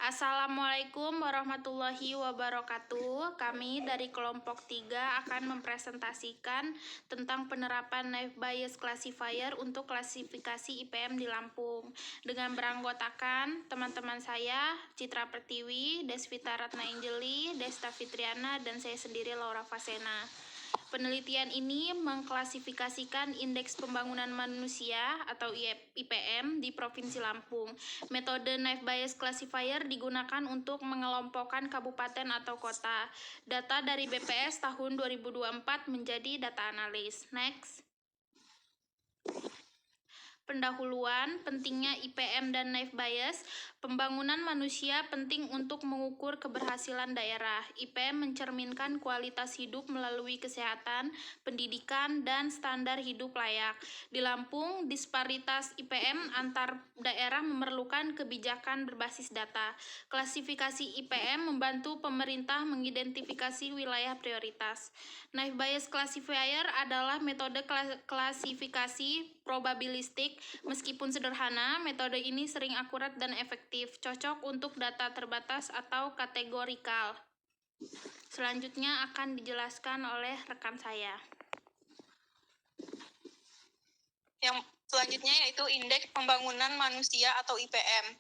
Assalamualaikum warahmatullahi wabarakatuh. Kami dari kelompok 3 akan mempresentasikan tentang penerapan Naive Bayes Classifier untuk klasifikasi IPM di Lampung. Dengan beranggotakan teman-teman saya, Citra Pertiwi, Desvita Ratna Anjeli, Desta Fitriana, dan saya sendiri Laura Fasena. Penelitian ini mengklasifikasikan Indeks Pembangunan Manusia atau IPM di Provinsi Lampung. Metode Naive Bayes Classifier digunakan untuk mengelompokkan kabupaten atau kota. Data dari BPS tahun 2024 menjadi data analis. Next. Pendahuluan, pentingnya IPM dan Naive Bayes. Pembangunan manusia penting untuk mengukur keberhasilan daerah. IPM mencerminkan kualitas hidup melalui kesehatan, pendidikan, dan standar hidup layak. Di Lampung, disparitas IPM antar daerah memerlukan kebijakan berbasis data. Klasifikasi IPM membantu pemerintah mengidentifikasi wilayah prioritas. Naive Bayes Classifier adalah metode klasifikasi probabilistik. Meskipun sederhana, metode ini sering akurat dan efektif, cocok untuk data terbatas atau kategorikal. Selanjutnya akan dijelaskan oleh rekan saya. Yang selanjutnya yaitu Indeks Pembangunan Manusia atau IPM.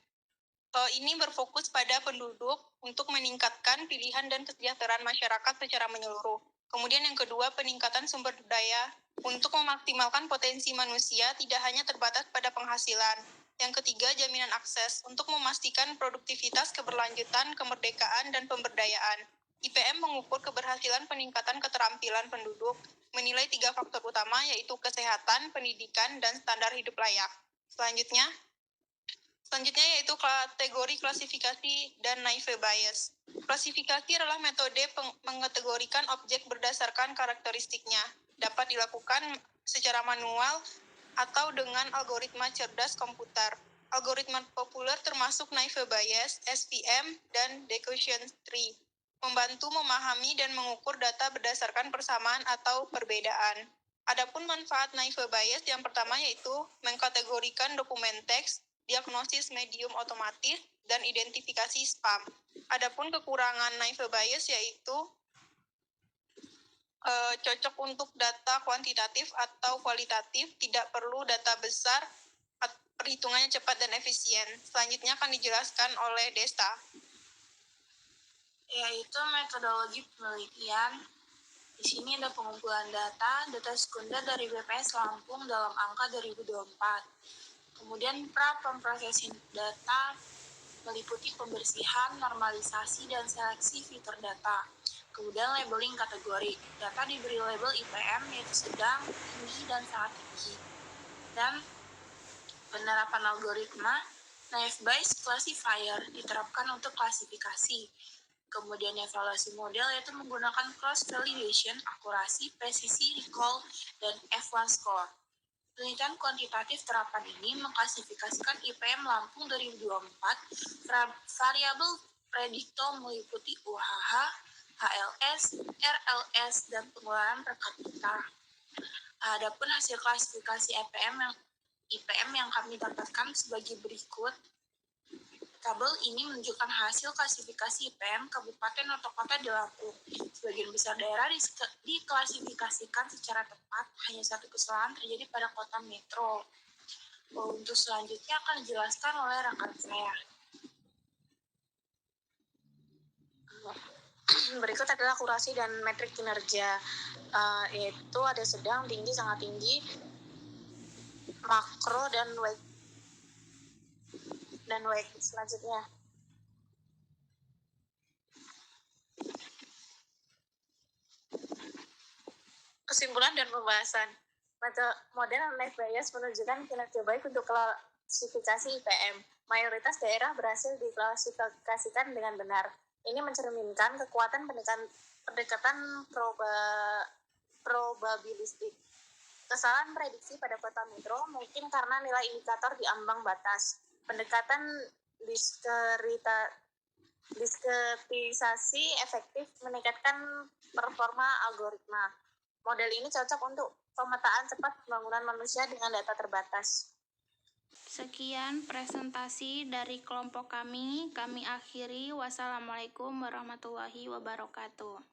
Ini berfokus pada penduduk untuk meningkatkan pilihan dan kesejahteraan masyarakat secara menyeluruh. Kemudian yang kedua, peningkatan sumber daya untuk memaksimalkan potensi manusia tidak hanya terbatas pada penghasilan. Yang ketiga, jaminan akses untuk memastikan produktivitas, keberlanjutan, kemerdekaan, dan pemberdayaan. IPM mengukur keberhasilan peningkatan keterampilan penduduk, menilai 3 faktor utama yaitu kesehatan, pendidikan, dan standar hidup layak. Selanjutnya yaitu kategori klasifikasi dan Naive Bayes. Klasifikasi adalah metode mengategorikan objek berdasarkan karakteristiknya. Dapat dilakukan secara manual atau dengan algoritma cerdas komputer. Algoritma populer termasuk Naive Bayes, SVM, dan Decussion Tree. Membantu memahami dan mengukur data berdasarkan persamaan atau perbedaan. Adapun manfaat Naive Bayes yang pertama yaitu mengkategorikan dokumen teks, diagnosis medium otomatis, dan identifikasi spam. Adapun kekurangan Naive Bayes yaitu cocok untuk data kuantitatif atau kualitatif, tidak perlu data besar, perhitungannya cepat dan efisien. Selanjutnya akan dijelaskan oleh Desta. Yaitu metodologi penelitian. Di sini ada pengumpulan data sekunder dari BPS Lampung dalam angka 2024. Kemudian pemrosesan data meliputi pembersihan, normalisasi, dan seleksi fitur data. Kemudian labeling kategori. Data diberi label IPM yaitu sedang, tinggi, dan sangat tinggi. Dan penerapan algoritma Naive Bayes Classifier diterapkan untuk klasifikasi. Kemudian evaluasi model yaitu menggunakan cross validation, akurasi, presisi, recall, dan F1 score. Penelitian kuantitatif terapan ini mengklasifikasikan IPM Lampung 2024 variabel prediktor meliputi UHH, HLS, RLS, dan pengeluaran per kapita. Adapun hasil klasifikasi IPM yang kami dapatkan sebagai berikut. Tabel ini menunjukkan hasil klasifikasi IPM kabupaten atau kota di Lampung. Sebagian besar daerah diklasifikasikan secara tepat, hanya satu kesalahan terjadi pada kota metro. Untuk selanjutnya akan dijelaskan oleh rekan saya. Berikut adalah akurasi dan metrik kinerja, yaitu ada sedang, tinggi, sangat tinggi, makro, dan weight. Selanjutnya. Kesimpulan dan pembahasan. Model Naive Bayes menunjukkan kinerja baik untuk klasifikasi IPM. Mayoritas daerah berhasil diklasifikasikan dengan benar. Ini mencerminkan kekuatan pendekatan probabilistik. Kesalahan prediksi pada kota metro mungkin karena nilai indikator di ambang batas. Pendekatan diskretisasi efektif meningkatkan performa algoritma. Model ini cocok untuk pemetaan cepat pembangunan manusia dengan data terbatas. Sekian presentasi dari kelompok kami. Kami akhiri. Wassalamualaikum warahmatullahi wabarakatuh.